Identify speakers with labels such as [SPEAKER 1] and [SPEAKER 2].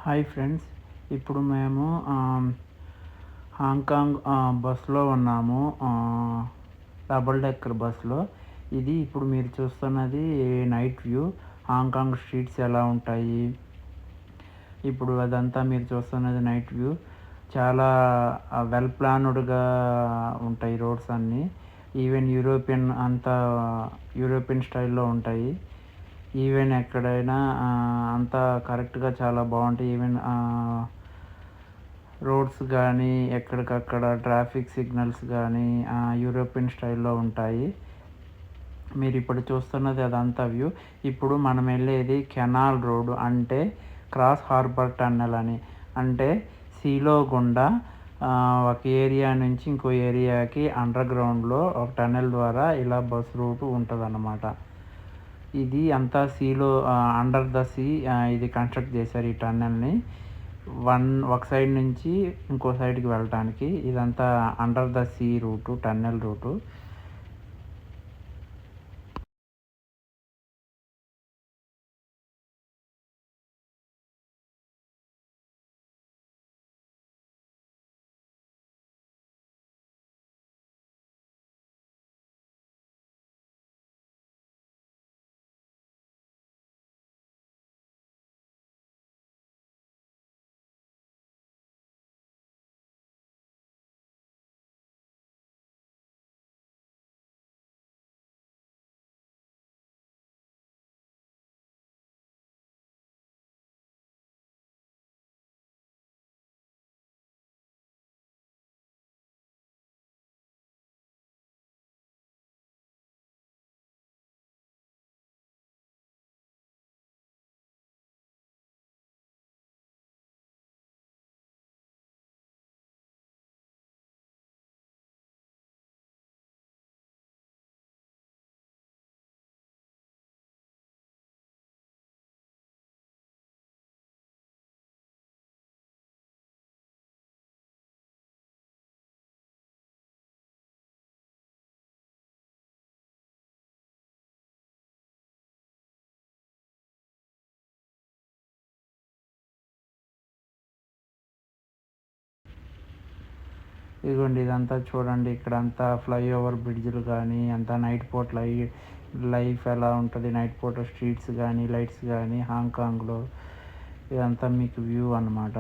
[SPEAKER 1] Hi friends, ఇప్పుడు మేము Hong Kong బస్సులో ఉన్నాము. డబుల్ డెక్కర్ బస్సులో. ఇది ఇప్పుడు మీరు చూస్తున్నది నైట్ వ్యూ. హాంకాంగ్ స్ట్రీట్స్ ఎలా ఉంటాయి, ఇప్పుడు అదంతా మీరు చూస్తున్నది నైట్ వ్యూ. చాలా వెల్ ప్లాన్డ్గా ఉంటాయి రోడ్స్ అన్నీ. ఈవెన్ యూరోపియన్ స్టైల్లో ఉంటాయి. ఈవెన్ ఎక్కడైనా అంతా కరెక్ట్గా చాలా బాగుంటాయి. ఈవెన్ రోడ్స్ కానీ ఎక్కడికక్కడ ట్రాఫిక్ సిగ్నల్స్ కానీ యూరోపియన్ స్టైల్లో ఉంటాయి. మీరు ఇప్పుడు చూస్తున్నది అదంతా వ్యూ. ఇప్పుడు మనం వెళ్ళేది కెనాల్ రోడ్, అంటే క్రాస్ హార్బర్ టన్నెల్ అని. అంటే సీలో గుండా ఒక ఏరియా నుంచి ఇంకో ఏరియాకి అండర్ గ్రౌండ్లో ఒక టన్నెల్ ద్వారా ఇలా బస్ రూట్ ఉంటుంది అన్నమాట. ఇది అంతా సీలో అండర్ ద సీ ఇది కన్స్ట్రక్ట్ చేశారు ఈ టన్నెల్ని. ఒక సైడ్ నుంచి ఇంకో సైడ్కి వెళ్ళటానికి. ఇదంతా under the sea route, tunnel route. ఇదిగోండి, ఇదంతా చూడండి. ఇక్కడంతా ఫ్లైఓవర్ బ్రిడ్జ్లు కానీ, అంతా నైట్ పూట లైఫ్ ఎలా ఉంటుంది, నైట్ పూట స్ట్రీట్స్ కానీ, లైట్స్ కానీ హాంకాంగ్లో. ఇదంతా మీకు వ్యూ అన్నమాట.